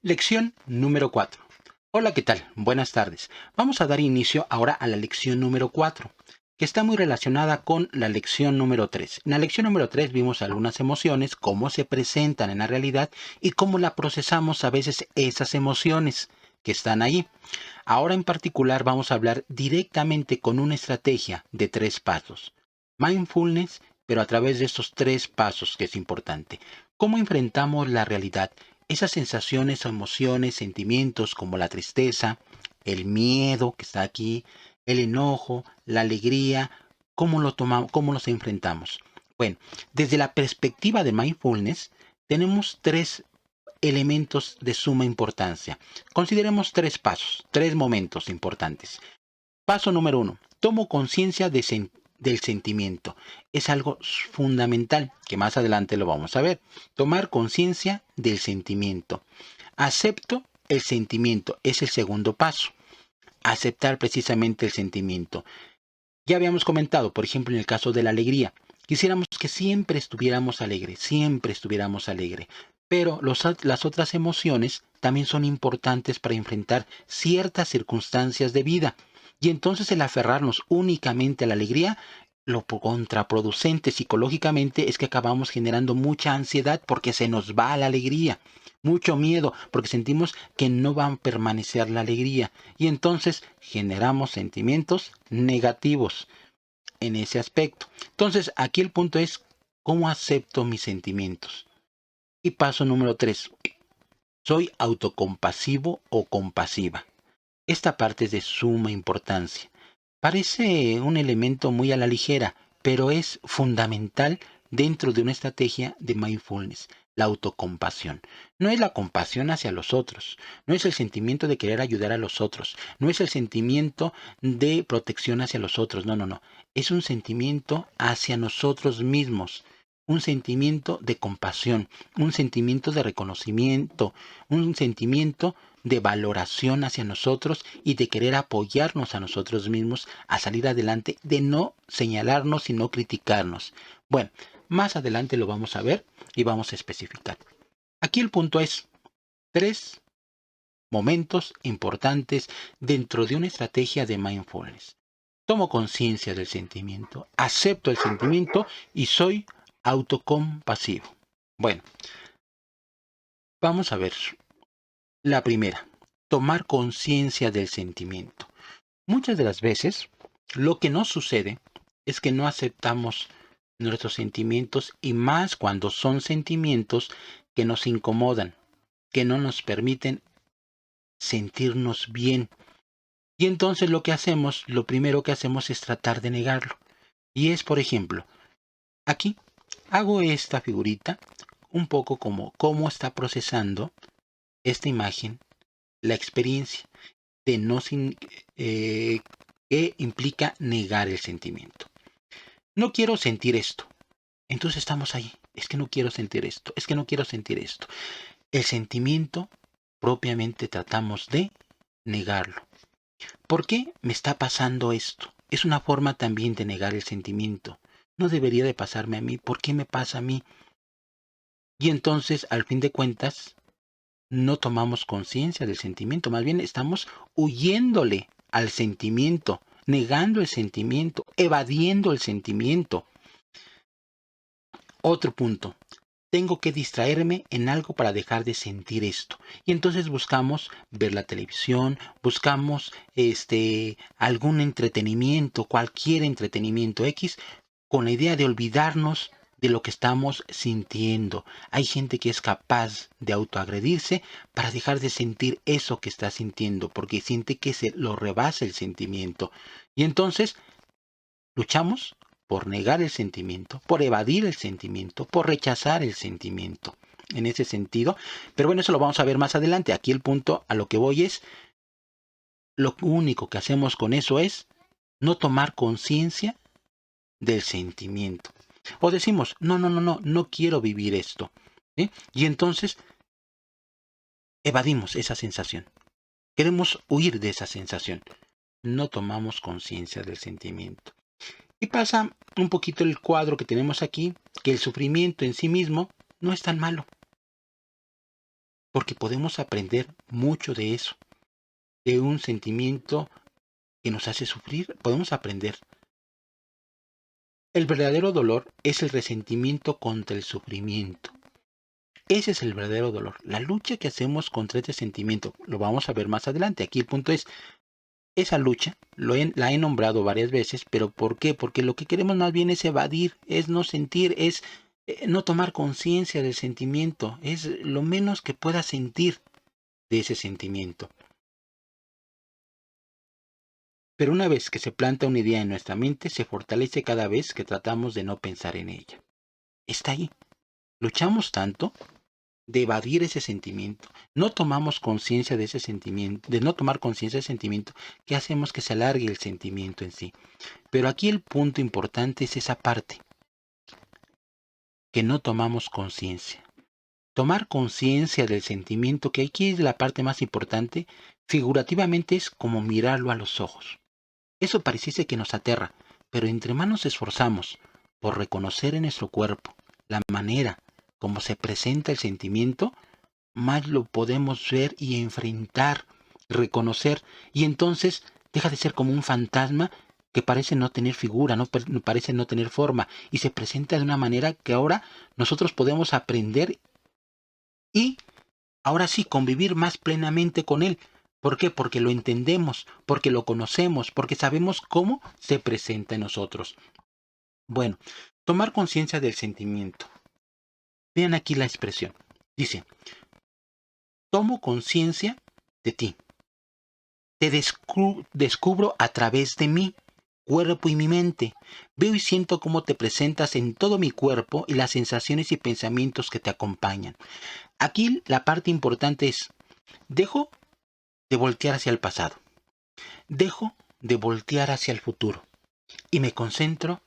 Lección número 4. Hola, ¿qué tal? Buenas tardes. Vamos a dar inicio ahora a la lección número 4, que está muy relacionada con la lección número 3. En la lección número 3 vimos algunas emociones, cómo se presentan en la realidad y cómo la procesamos a veces esas emociones que están ahí. Ahora en particular vamos a hablar directamente con una estrategia de 3 pasos. Mindfulness, pero a través de estos 3 pasos que es importante. ¿Cómo enfrentamos la realidad? Esas sensaciones o emociones, sentimientos como la tristeza, el miedo que está aquí, el enojo, la alegría, ¿cómo lo tomamos, cómo los enfrentamos? Bueno, desde la perspectiva de mindfulness, tenemos 3 elementos de suma importancia. Consideremos 3 pasos, 3 momentos importantes. Paso número 1. Tomo conciencia del sentimiento. Es algo fundamental que más adelante lo vamos a ver. Tomar conciencia del sentimiento. Acepto el sentimiento. Es el segundo paso. Aceptar precisamente el sentimiento. Ya habíamos comentado, por ejemplo, en el caso de la alegría. Quisiéramos que siempre estuviéramos alegres, siempre estuviéramos alegres. Pero las otras emociones también son importantes para enfrentar ciertas circunstancias de vida. Y entonces el aferrarnos únicamente a la alegría, lo contraproducente psicológicamente es que acabamos generando mucha ansiedad porque se nos va la alegría. Mucho miedo porque sentimos que no va a permanecer la alegría. Y entonces generamos sentimientos negativos en ese aspecto. Entonces, aquí el punto es cómo acepto mis sentimientos. Y paso número 3. Soy autocompasivo o compasiva. Esta parte es de suma importancia. Parece un elemento muy a la ligera, pero es fundamental dentro de una estrategia de mindfulness, la autocompasión. No es la compasión hacia los otros, no es el sentimiento de querer ayudar a los otros, no es el sentimiento de protección hacia los otros, no, no, no. Es un sentimiento hacia nosotros mismos, un sentimiento de compasión, un sentimiento de reconocimiento, un sentimiento de valoración hacia nosotros y de querer apoyarnos a nosotros mismos a salir adelante, de no señalarnos y no criticarnos. Bueno, más adelante lo vamos a ver y vamos a especificar. Aquí el punto es 3 momentos importantes dentro de una estrategia de mindfulness. Tomo conciencia del sentimiento, acepto el sentimiento y soy autocompasivo. Bueno, vamos a ver. La primera, tomar conciencia del sentimiento. Muchas de las veces, lo que nos sucede es que no aceptamos nuestros sentimientos y más cuando son sentimientos que nos incomodan, que no nos permiten sentirnos bien. Y entonces lo que hacemos, lo primero que hacemos es tratar de negarlo. Y es, por ejemplo, aquí hago esta figurita un poco como cómo está procesando esta imagen la experiencia de no sin, que implica negar el sentimiento. No quiero sentir esto. Entonces estamos ahí. Es que no quiero sentir esto. Es que no quiero sentir esto. El sentimiento propiamente tratamos de negarlo. ¿Por qué me está pasando esto? Es una forma también de negar el sentimiento. No debería de pasarme a mí. ¿Por qué me pasa a mí? Y entonces, al fin de cuentas, no tomamos conciencia del sentimiento. Más bien estamos huyéndole al sentimiento, negando el sentimiento, evadiendo el sentimiento. Otro punto. Tengo que distraerme en algo para dejar de sentir esto. Y entonces buscamos ver la televisión, buscamos algún entretenimiento, cualquier entretenimiento X, con la idea de olvidarnos de lo que estamos sintiendo. Hay gente que es capaz de autoagredirse para dejar de sentir eso que está sintiendo, porque siente que se lo rebasa el sentimiento. Y entonces luchamos por negar el sentimiento, por evadir el sentimiento, por rechazar el sentimiento. En ese sentido, pero bueno, eso lo vamos a ver más adelante. Aquí el punto a lo que voy es, lo único que hacemos con eso es no tomar conciencia del sentimiento. O decimos, no, no, no, no, no quiero vivir esto. ¿Sí? Y entonces evadimos esa sensación. Queremos huir de esa sensación. No tomamos conciencia del sentimiento. Y pasa un poquito el cuadro que tenemos aquí, que el sufrimiento en sí mismo no es tan malo. porque podemos aprender mucho de eso, de un sentimiento que nos hace sufrir, podemos aprender. El verdadero dolor es el resentimiento contra el sufrimiento. Ese es el verdadero dolor, la lucha que hacemos contra este sentimiento. Lo vamos a ver más adelante. Aquí el punto es, esa lucha la he nombrado varias veces, pero ¿por qué? Porque lo que queremos más bien es evadir, es no sentir, es no tomar conciencia del sentimiento, es lo menos que pueda sentir de ese sentimiento. Pero una vez que se planta una idea en nuestra mente, se fortalece cada vez que tratamos de no pensar en ella. Está ahí. Luchamos tanto de evadir ese sentimiento, no tomamos conciencia de ese sentimiento, de no tomar conciencia del sentimiento, que hacemos que se alargue el sentimiento en sí. Pero aquí el punto importante es esa parte, que no tomamos conciencia. Tomar conciencia del sentimiento, que aquí es la parte más importante, figurativamente es como mirarlo a los ojos. Eso pareciese que nos aterra, pero entre más nos esforzamos por reconocer en nuestro cuerpo la manera como se presenta el sentimiento, más lo podemos ver y enfrentar, reconocer, y entonces deja de ser como un fantasma que parece no tener figura, parece no tener forma, y se presenta de una manera que ahora nosotros podemos aprender y ahora sí convivir más plenamente con él. ¿Por qué? Porque lo entendemos, porque lo conocemos, porque sabemos cómo se presenta en nosotros. Bueno, tomar conciencia del sentimiento. Vean aquí la expresión. Dice, tomo conciencia de ti. Te descubro a través de mí, cuerpo y mi mente. Veo y siento cómo te presentas en todo mi cuerpo y las sensaciones y pensamientos que te acompañan. Aquí la parte importante es, dejo de voltear hacia el pasado. Dejo de voltear hacia el futuro y me concentro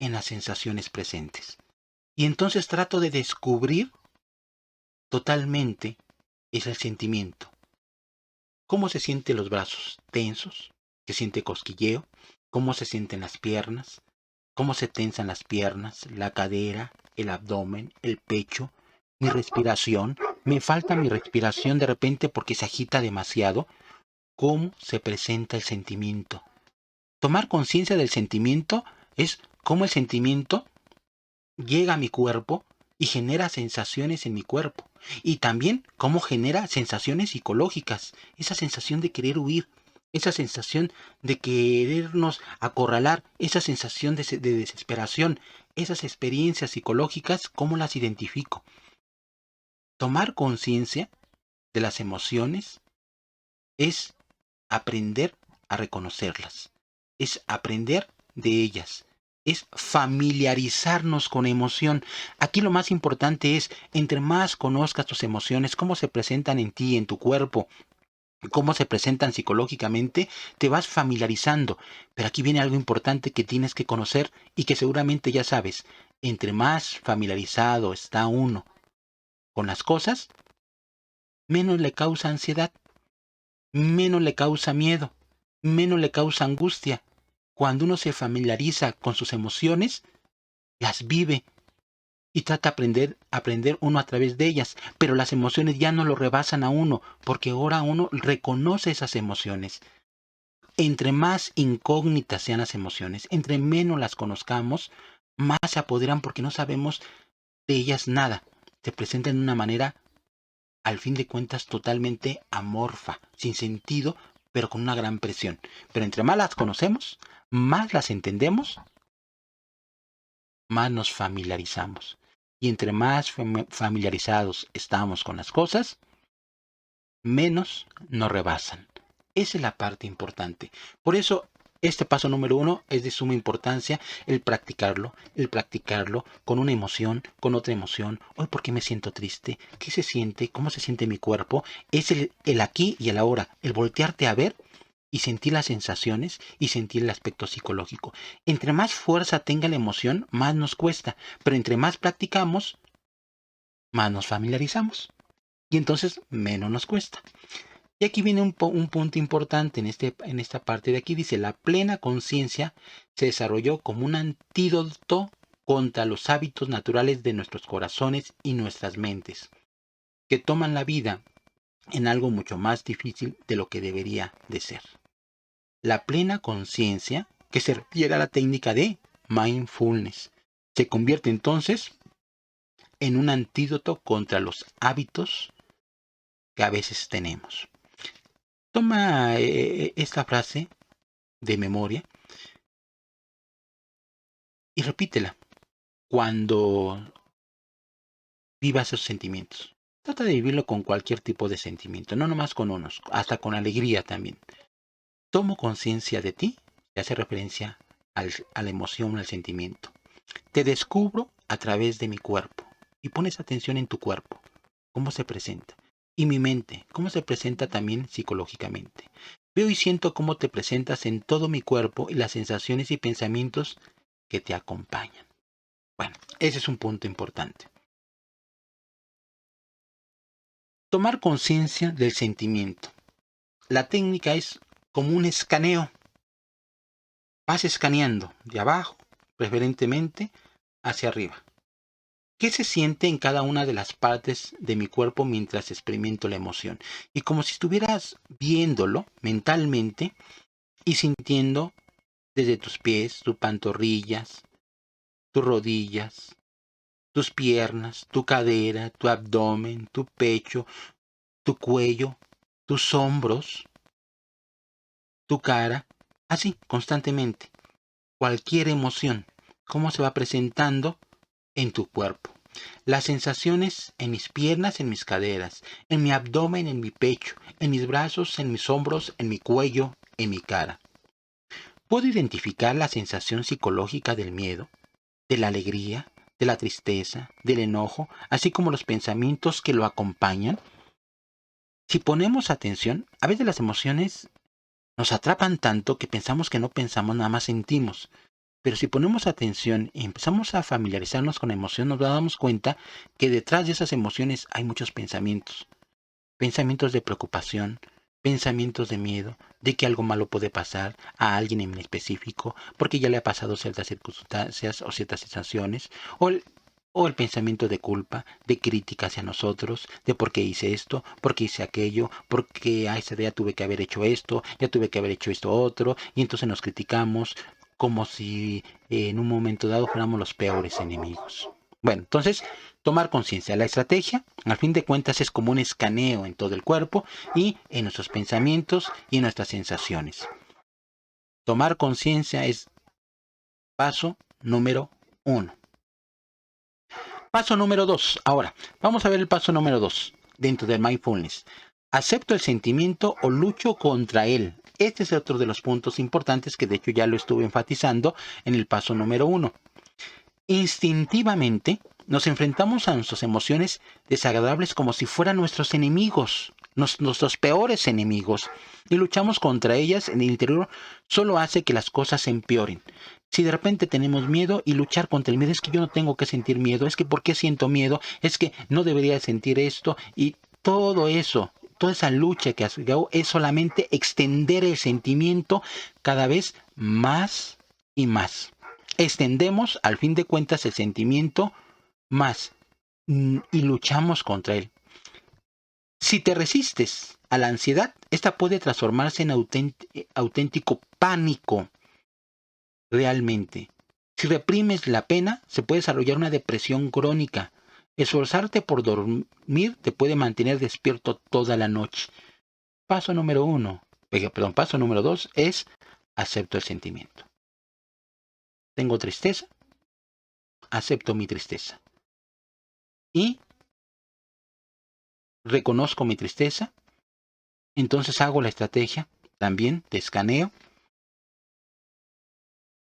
en las sensaciones presentes. Y entonces trato de descubrir totalmente ese sentimiento. ¿Cómo se sienten los brazos tensos? ¿Se siente cosquilleo? ¿Cómo se sienten las piernas? ¿Cómo se tensan las piernas, la cadera, el abdomen, el pecho? Mi respiración. Me falta mi respiración de repente porque se agita demasiado. ¿Cómo se presenta el sentimiento? Tomar conciencia del sentimiento es cómo el sentimiento llega a mi cuerpo y genera sensaciones en mi cuerpo. Y también cómo genera sensaciones psicológicas. Esa sensación de querer huir, esa sensación de querernos acorralar, esa sensación de desesperación, esas experiencias psicológicas, ¿cómo las identifico? Tomar conciencia de las emociones es aprender a reconocerlas, es aprender de ellas, es familiarizarnos con emoción. Aquí lo más importante es, entre más conozcas tus emociones, cómo se presentan en ti, en tu cuerpo, cómo se presentan psicológicamente, te vas familiarizando. Pero aquí viene algo importante que tienes que conocer y que seguramente ya sabes. Entre más familiarizado está uno con las cosas, menos le causa ansiedad, menos le causa miedo, menos le causa angustia. Cuando uno se familiariza con sus emociones, las vive y trata de aprender uno a través de ellas, pero las emociones ya no lo rebasan a uno, porque ahora uno reconoce esas emociones. Entre más incógnitas sean las emociones, entre menos las conozcamos, más se apoderan porque no sabemos de ellas nada. Se presentan de una manera, al fin de cuentas, totalmente amorfa, sin sentido, pero con una gran presión. Pero entre más las conocemos, más las entendemos, más nos familiarizamos. Y entre más familiarizados estamos con las cosas, menos nos rebasan. Esa es la parte importante. Por eso, este paso número 1 es de suma importancia, el practicarlo con una emoción, con otra emoción. Hoy, ¿por qué me siento triste? ¿Qué se siente? ¿Cómo se siente mi cuerpo? Es el aquí y el ahora, el voltearte a ver y sentir las sensaciones y sentir el aspecto psicológico. Entre más fuerza tenga la emoción, más nos cuesta, pero entre más practicamos, más nos familiarizamos y entonces menos nos cuesta. Y aquí viene un punto importante en esta parte de aquí. Dice, la plena conciencia se desarrolló como un antídoto contra los hábitos naturales de nuestros corazones y nuestras mentes, que toman la vida en algo mucho más difícil de lo que debería de ser. La plena conciencia, que se refiere a la técnica de mindfulness, se convierte entonces en un antídoto contra los hábitos que a veces tenemos. Toma esta frase de memoria y repítela cuando vivas esos sentimientos. Trata de vivirlo con cualquier tipo de sentimiento, no nomás con unos, hasta con alegría también. Tomo conciencia de ti, que hace referencia a la emoción, al sentimiento. Te descubro a través de mi cuerpo y pones atención en tu cuerpo, cómo se presenta. Y mi mente, cómo se presenta también psicológicamente. Veo y siento cómo te presentas en todo mi cuerpo y las sensaciones y pensamientos que te acompañan. Bueno, ese es un punto importante. Tomar conciencia del sentimiento. La técnica es como un escaneo. Vas escaneando de abajo, preferentemente hacia arriba. ¿Qué se siente en cada una de las partes de mi cuerpo mientras experimento la emoción? Y como si estuvieras viéndolo mentalmente y sintiendo desde tus pies, tus pantorrillas, tus rodillas, tus piernas, tu cadera, tu abdomen, tu pecho, tu cuello, tus hombros, tu cara, así constantemente. Cualquier emoción, cómo se va presentando en tu cuerpo. Las sensaciones en mis piernas, en mis caderas, en mi abdomen, en mi pecho, en mis brazos, en mis hombros, en mi cuello, en mi cara. Puedo identificar la sensación psicológica del miedo, de la alegría, de la tristeza, del enojo, así como los pensamientos que lo acompañan. Si ponemos atención, a veces las emociones nos atrapan tanto que pensamos que no pensamos, nada más sentimos. Pero si ponemos atención y empezamos a familiarizarnos con la emoción, nos damos cuenta que detrás de esas emociones hay muchos pensamientos. Pensamientos de preocupación, pensamientos de miedo, de que algo malo puede pasar a alguien en específico, porque ya le ha pasado ciertas circunstancias o ciertas sensaciones, o el pensamiento de culpa, de crítica hacia nosotros, de por qué hice esto, por qué hice aquello, por qué a esa día tuve que haber hecho esto, ya tuve que haber hecho esto otro, y entonces nos criticamos como si en un momento dado fuéramos los peores enemigos. Bueno, entonces, tomar conciencia. La estrategia, al fin de cuentas, es como un escaneo en todo el cuerpo y en nuestros pensamientos y en nuestras sensaciones. Tomar conciencia es paso número 1. Paso número 2. Ahora, vamos a ver el paso número 2 dentro del mindfulness. ¿Acepto el sentimiento o lucho contra él? Este es otro de los puntos importantes que de hecho ya lo estuve enfatizando en el paso número 1. Instintivamente nos enfrentamos a nuestras emociones desagradables como si fueran nuestros enemigos, nuestros peores enemigos, y luchamos contra ellas en el interior solo hace que las cosas se empeoren. Si de repente tenemos miedo y luchar contra el miedo, es que yo no tengo que sentir miedo, es que ¿por qué siento miedo? Es que no debería sentir esto y todo eso. Toda esa lucha que hago es solamente extender el sentimiento cada vez más y más. Extendemos, al fin de cuentas, el sentimiento más y luchamos contra él. Si te resistes a la ansiedad, esta puede transformarse en auténtico pánico realmente. Si reprimes la pena, se puede desarrollar una depresión crónica. Esforzarte por dormir te puede mantener despierto toda la noche. Paso número 2 es acepto el sentimiento. Tengo tristeza, acepto mi tristeza. Y reconozco mi tristeza, entonces hago la estrategia también de escaneo.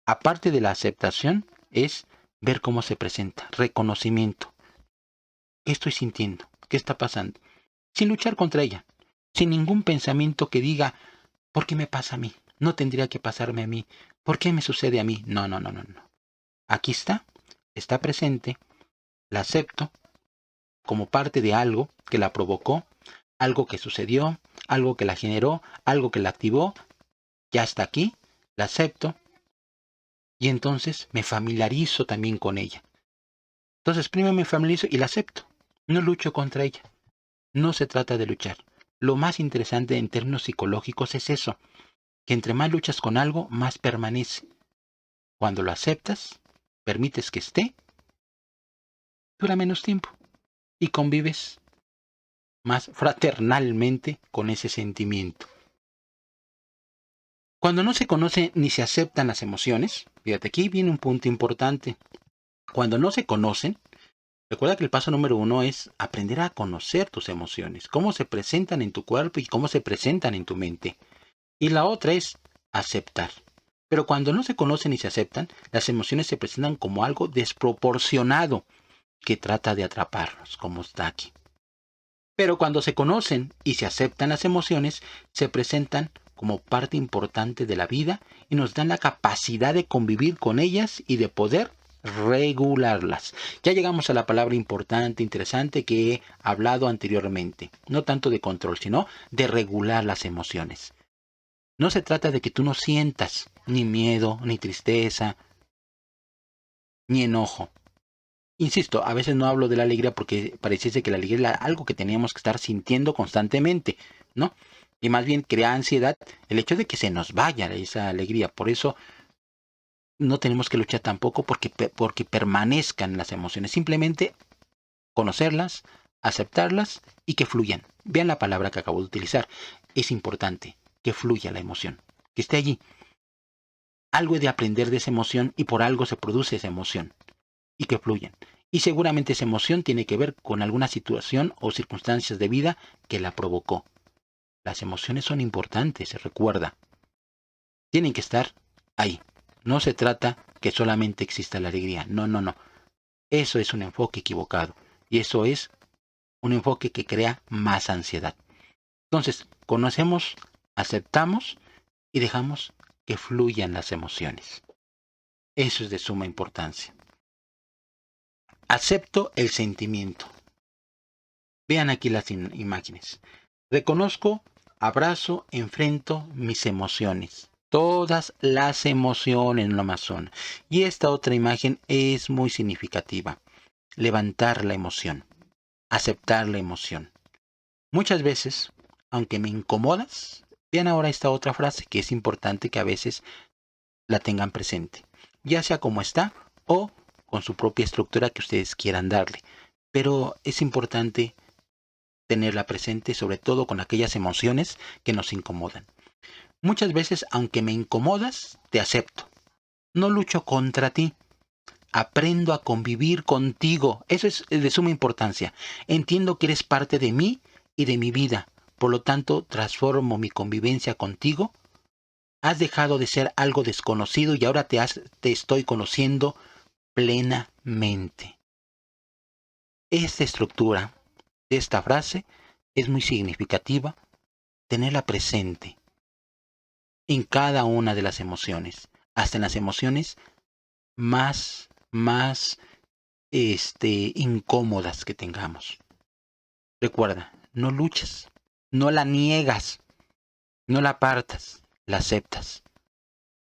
Aparte de la aceptación, es ver cómo se presenta, reconocimiento. ¿Qué estoy sintiendo? ¿Qué está pasando? Sin luchar contra ella, sin ningún pensamiento que diga, ¿por qué me pasa a mí? No tendría que pasarme a mí. ¿Por qué me sucede a mí? No. Aquí está presente, la acepto como parte de algo que la provocó, algo que sucedió, algo que la generó, algo que la activó, ya está aquí, la acepto y entonces me familiarizo también con ella. Entonces primero me familiarizo y la acepto, no lucho contra ella. No se trata de luchar. Lo más interesante en términos psicológicos es eso, que entre más luchas con algo, más permanece. Cuando lo aceptas, permites que esté, dura menos tiempo y convives más fraternalmente con ese sentimiento. Cuando no se conocen ni se aceptan las emociones, fíjate, aquí viene un punto importante. Cuando no se conocen, recuerda que el paso número 1 es aprender a conocer tus emociones, cómo se presentan en tu cuerpo y cómo se presentan en tu mente. Y la otra es aceptar. Pero cuando no se conocen y se aceptan, las emociones se presentan como algo desproporcionado que trata de atraparnos, como está aquí. Pero cuando se conocen y se aceptan las emociones, se presentan como parte importante de la vida y nos dan la capacidad de convivir con ellas y de poder regularlas. Ya llegamos a la palabra importante, interesante que he hablado anteriormente. No tanto de control, sino de regular las emociones. No se trata de que tú no sientas ni miedo, ni tristeza, ni enojo. Insisto, a veces no hablo de la alegría porque pareciese que la alegría es algo que teníamos que estar sintiendo constantemente, ¿no? Y más bien crea ansiedad el hecho de que se nos vaya esa alegría. Por eso no tenemos que luchar tampoco porque permanezcan las emociones. Simplemente conocerlas, aceptarlas y que fluyan. Vean la palabra que acabo de utilizar. Es importante que fluya la emoción, que esté allí. Algo he de aprender de esa emoción y por algo se produce esa emoción. Y que fluyan. Y seguramente esa emoción tiene que ver con alguna situación o circunstancias de vida que la provocó. Las emociones son importantes, se recuerda. Tienen que estar ahí. No se trata que solamente exista la alegría. No, no, no. Eso es un enfoque equivocado. Y eso es un enfoque que crea más ansiedad. Entonces, conocemos, aceptamos y dejamos que fluyan las emociones. Eso es de suma importancia. Acepto el sentimiento. Vean aquí las imágenes. Reconozco, abrazo, enfrento mis emociones. Todas las emociones no más son. Y esta otra imagen es muy significativa. Levantar la emoción. Aceptar la emoción. Muchas veces, aunque me incomodas, vean ahora esta otra frase que es importante que a veces la tengan presente. Ya sea como está o con su propia estructura que ustedes quieran darle. Pero es importante tenerla presente, sobre todo con aquellas emociones que nos incomodan. Muchas veces, aunque me incomodas, te acepto. No lucho contra ti. Aprendo a convivir contigo. Eso es de suma importancia. Entiendo que eres parte de mí y de mi vida. Por lo tanto, transformo mi convivencia contigo. Has dejado de ser algo desconocido y ahora te estoy conociendo plenamente. Esta estructura de esta frase es muy significativa. Tenerla presente en cada una de las emociones, hasta en las emociones más incómodas que tengamos. Recuerda, no luches, no la niegas, no la apartas, la aceptas.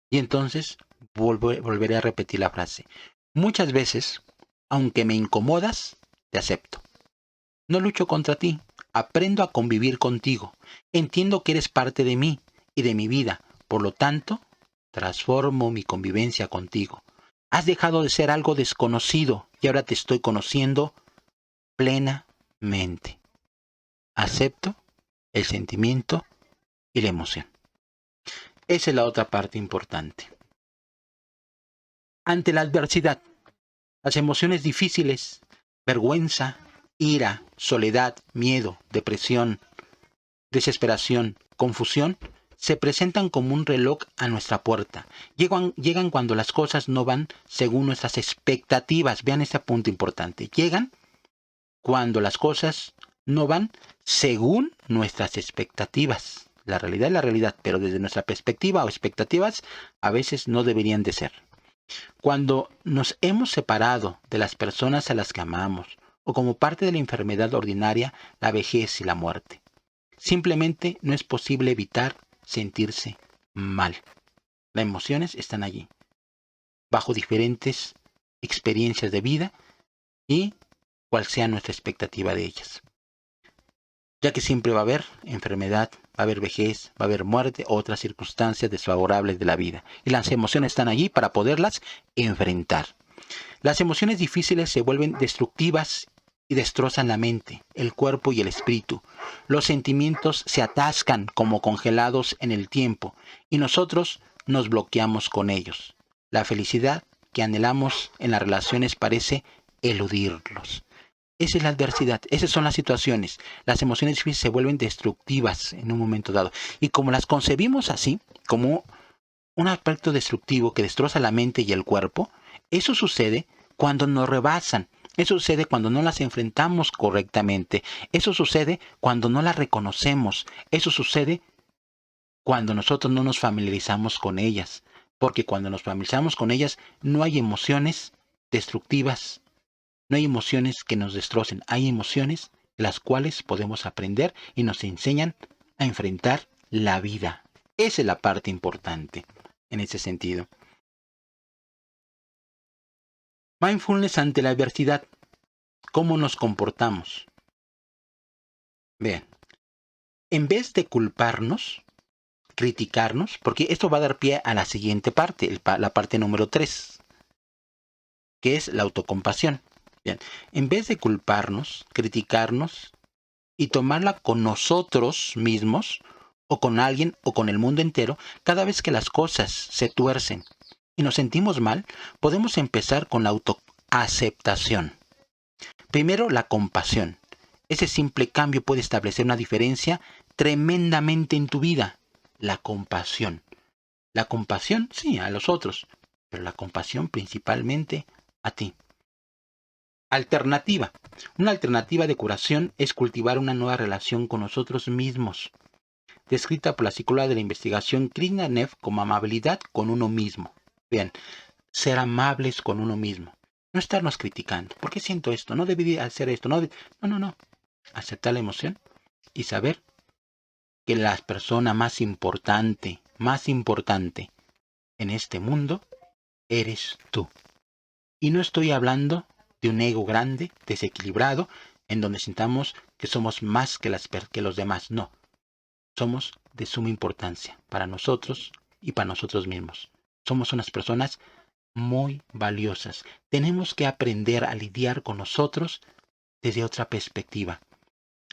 Y entonces volveré a repetir la frase. Muchas veces, aunque me incomodas, te acepto. No lucho contra ti, aprendo a convivir contigo. Entiendo que eres parte de mí y de mi vida. Por lo tanto, transformo mi convivencia contigo. Has dejado de ser algo desconocido y ahora te estoy conociendo plenamente. Acepto el sentimiento y la emoción. Esa es la otra parte importante. Ante la adversidad, las emociones difíciles, vergüenza, ira, soledad, miedo, depresión, desesperación, confusión, se presentan como un reloj a nuestra puerta. Llegan cuando las cosas no van según nuestras expectativas. Vean este punto importante. Llegan cuando las cosas no van según nuestras expectativas. La realidad es la realidad, pero desde nuestra perspectiva o expectativas a veces no deberían de ser. Cuando nos hemos separado de las personas a las que amamos, o como parte de la enfermedad ordinaria, la vejez y la muerte. Simplemente no es posible evitar sentirse mal. Las emociones están allí, bajo diferentes experiencias de vida y cuál sea nuestra expectativa de ellas. ya que siempre va a haber enfermedad, va a haber vejez, va a haber muerte, otras circunstancias desfavorables de la vida. Y las emociones están allí para poderlas enfrentar. Las emociones difíciles se vuelven destructivas y destrozan la mente, el cuerpo y el espíritu. Los sentimientos se atascan como congelados en el tiempo y nosotros nos bloqueamos con ellos. La felicidad que anhelamos en las relaciones parece eludirlos. Esa es la adversidad, esas son las situaciones. Las emociones difíciles se vuelven destructivas en un momento dado. Y como las concebimos así, como un aspecto destructivo que destroza la mente y el cuerpo, eso sucede cuando nos rebasan. Eso sucede cuando no las enfrentamos correctamente. Eso sucede cuando no las reconocemos. Eso sucede cuando nosotros no nos familiarizamos con ellas. Porque cuando nos familiarizamos con ellas no hay emociones destructivas. No hay emociones que nos destrocen. Hay emociones las cuales podemos aprender y nos enseñan a enfrentar la vida. Esa es la parte importante en ese sentido. Mindfulness ante la adversidad. ¿Cómo nos comportamos? Vean, en vez de culparnos, criticarnos, porque esto va a dar pie a la siguiente parte, la parte número 3, que es la autocompasión. Bien, en vez de culparnos, criticarnos y tomarla con nosotros mismos, o con alguien, o con el mundo entero, cada vez que las cosas se tuercen y nos sentimos mal, podemos empezar con la autoaceptación. Primero, la compasión. Ese simple cambio puede establecer una diferencia tremendamente en tu vida. La compasión. La compasión, sí, a los otros, pero la compasión principalmente a ti. Alternativa. Una alternativa de curación es cultivar una nueva relación con nosotros mismos, descrita por la psicóloga de la investigación Krishna Neff como amabilidad con uno mismo. Bien, ser amables con uno mismo. No estarnos criticando. ¿Por qué siento esto? No debería hacer esto. No. Aceptar la emoción y saber que la persona más importante en este mundo eres tú. Y no estoy hablando de un ego grande, desequilibrado, en donde sintamos que somos más que los demás. No, somos de suma importancia para nosotros y para nosotros mismos. Somos unas personas muy valiosas. Tenemos que aprender a lidiar con nosotros desde otra perspectiva.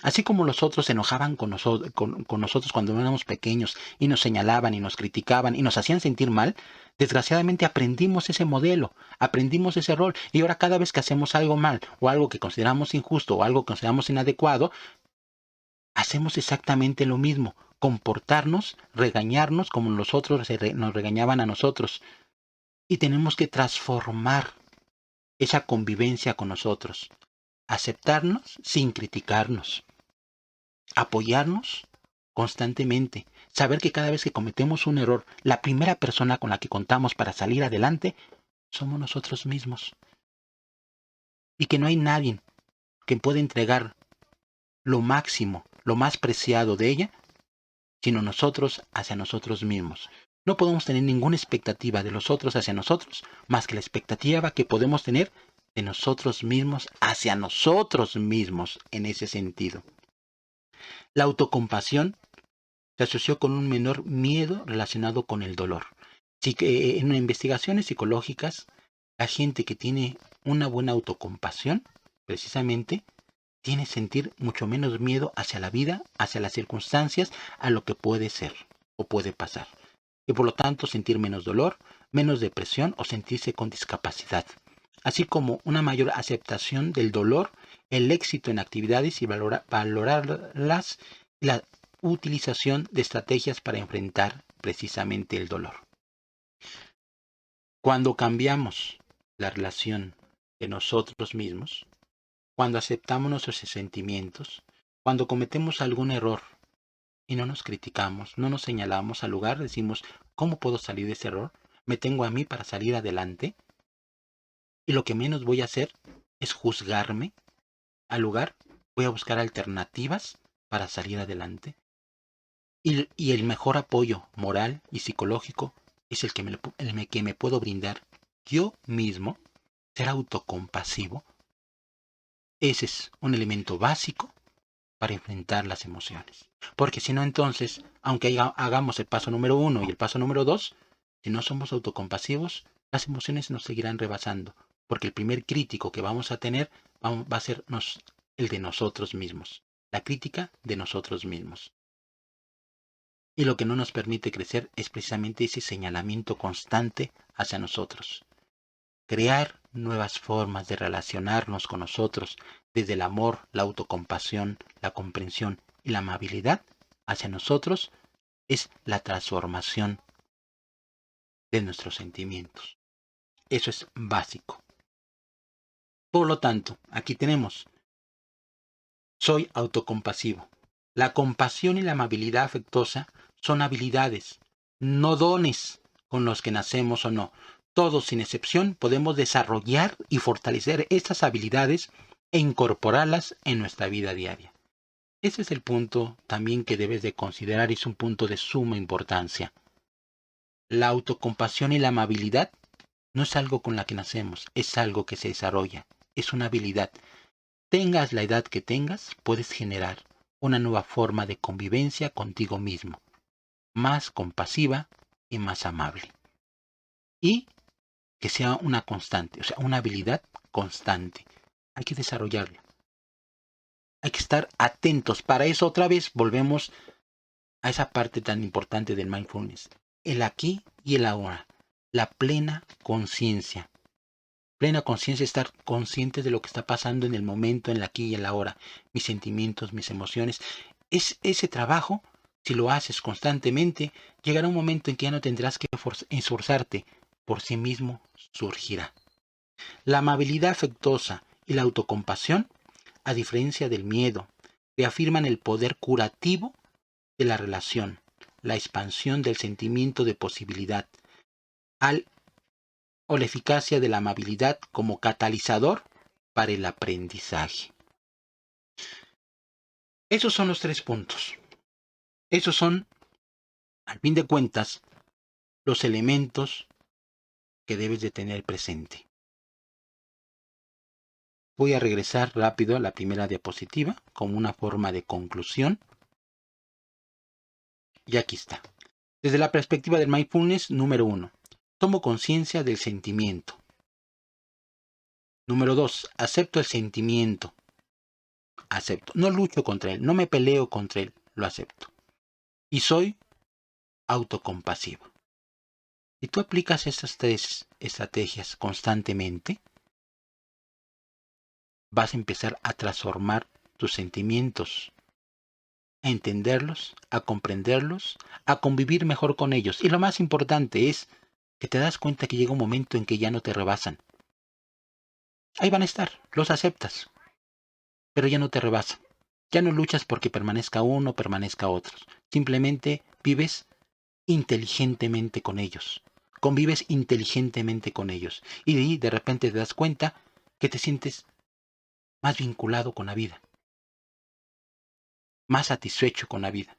Así como los otros se enojaban con nosotros cuando éramos pequeños y nos señalaban y nos criticaban y nos hacían sentir mal, desgraciadamente aprendimos ese modelo, aprendimos ese rol y ahora cada vez que hacemos algo mal o algo que consideramos injusto o algo que consideramos inadecuado, hacemos exactamente lo mismo, comportarnos, regañarnos como los otros nos regañaban a nosotros. Y tenemos que transformar esa convivencia con nosotros, aceptarnos sin criticarnos, apoyarnos constantemente, saber que cada vez que cometemos un error, la primera persona con la que contamos para salir adelante somos nosotros mismos. Y que no hay nadie que pueda entregar lo máximo, lo más preciado de ella, sino nosotros hacia nosotros mismos. No podemos tener ninguna expectativa de los otros hacia nosotros, más que la expectativa que podemos tener de nosotros mismos hacia nosotros mismos en ese sentido. La autocompasión se asoció con un menor miedo relacionado con el dolor. En investigaciones psicológicas, la gente que tiene una buena autocompasión, precisamente, tiene que sentir mucho menos miedo hacia la vida, hacia las circunstancias, a lo que puede ser o puede pasar. Y por lo tanto sentir menos dolor, menos depresión o sentirse con discapacidad. Así como una mayor aceptación del dolor, el éxito en actividades y valorarlas, y la utilización de estrategias para enfrentar precisamente el dolor. Cuando cambiamos la relación de nosotros mismos, cuando aceptamos nuestros sentimientos, cuando cometemos algún error y no nos criticamos, no nos señalamos, al lugar decimos, ¿cómo puedo salir de ese error? Me tengo a mí para salir adelante. Y lo que menos voy a hacer es juzgarme. Al lugar voy a buscar alternativas para salir adelante. Y el mejor apoyo moral y psicológico es el que me puedo brindar yo mismo, ser autocompasivo. Ese es un elemento básico para enfrentar las emociones. Porque si no, entonces, aunque hagamos el paso número 1 y el paso número 2, si no somos autocompasivos, las emociones nos seguirán rebasando. Porque el primer crítico que vamos a tener va a ser el de nosotros mismos. La crítica de nosotros mismos. Y lo que no nos permite crecer es precisamente ese señalamiento constante hacia nosotros. Crear nuevas formas de relacionarnos con nosotros desde el amor, la autocompasión, la comprensión y la amabilidad hacia nosotros es la transformación de nuestros sentimientos. Eso es básico. Por lo tanto, aquí tenemos, soy autocompasivo. La compasión y la amabilidad afectuosa son habilidades, no dones con los que nacemos o no. Todos, sin excepción, podemos desarrollar y fortalecer estas habilidades e incorporarlas en nuestra vida diaria. Ese es el punto también que debes de considerar y es un punto de suma importancia. La autocompasión y la amabilidad no es algo con la que nacemos, es algo que se desarrolla, es una habilidad. Tengas la edad que tengas, puedes generar una nueva forma de convivencia contigo mismo, más compasiva y más amable. Y que sea una constante, o sea, una habilidad constante. Hay que desarrollarla. Hay que estar atentos. Para eso otra vez volvemos a esa parte tan importante del mindfulness. El aquí y el ahora. La plena conciencia. Plena conciencia, estar consciente de lo que está pasando en el momento, en el aquí y el ahora. Mis sentimientos, mis emociones. Es ese trabajo, si lo haces constantemente, llegará un momento en que ya no tendrás que esforzarte. Por sí mismo surgirá. La amabilidad afectuosa y la autocompasión, a diferencia del miedo, reafirman el poder curativo de la relación, la expansión del sentimiento de posibilidad, o la eficacia de la amabilidad como catalizador para el aprendizaje. Esos son los 3 puntos. Esos son, al fin de cuentas, los elementos que debes de tener presente. Voy a regresar rápido a la primera diapositiva como una forma de conclusión. Y aquí está. Desde la perspectiva del mindfulness, número 1. Tomo conciencia del sentimiento. Número 2. Acepto el sentimiento. Acepto. No lucho contra él. No me peleo contra él. Lo acepto. Y soy autocompasivo. Si tú aplicas estas 3 estrategias constantemente, vas a empezar a transformar tus sentimientos, a entenderlos, a comprenderlos, a convivir mejor con ellos. Y lo más importante es que te das cuenta que llega un momento en que ya no te rebasan. Ahí van a estar, los aceptas, pero ya no te rebasan. Ya no luchas porque permanezca uno o permanezca otro. Simplemente vives inteligentemente con ellos. Convives inteligentemente con ellos. Y de repente te das cuenta que te sientes más vinculado con la vida. Más satisfecho con la vida.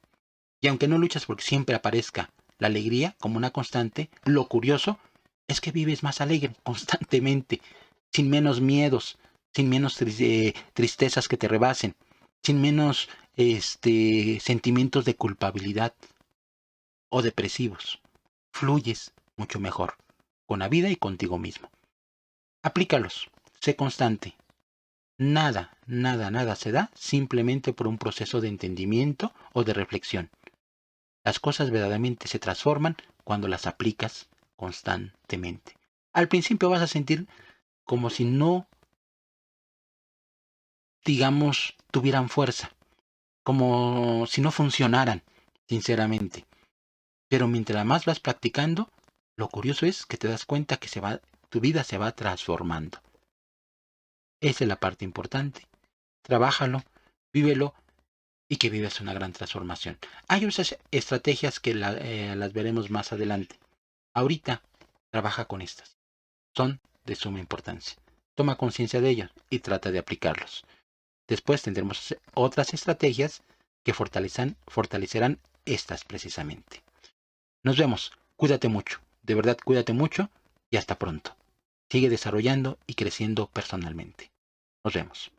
Y aunque no luchas porque siempre aparezca la alegría como una constante, lo curioso es que vives más alegre constantemente, sin menos miedos, sin menos tristezas que te rebasen, sin menos sentimientos de culpabilidad o depresivos. Fluyes mucho mejor con la vida y contigo mismo. Aplícalos, sé constante. Nada, nada, nada se da simplemente por un proceso de entendimiento o de reflexión. Las cosas verdaderamente se transforman cuando las aplicas constantemente. Al principio vas a sentir como si no, digamos, tuvieran fuerza, como si no funcionaran, sinceramente. Pero mientras más vas practicando, lo curioso es que te das cuenta que tu vida se va transformando. Esa es la parte importante. Trabájalo, vívelo y que vivas una gran transformación. Hay otras estrategias que las veremos más adelante. Ahorita, trabaja con estas. Son de suma importancia. Toma conciencia de ellas y trata de aplicarlos. Después tendremos otras estrategias que fortalecerán estas precisamente. Nos vemos. Cuídate mucho. De verdad, cuídate mucho y hasta pronto. Sigue desarrollando y creciendo personalmente. Nos vemos.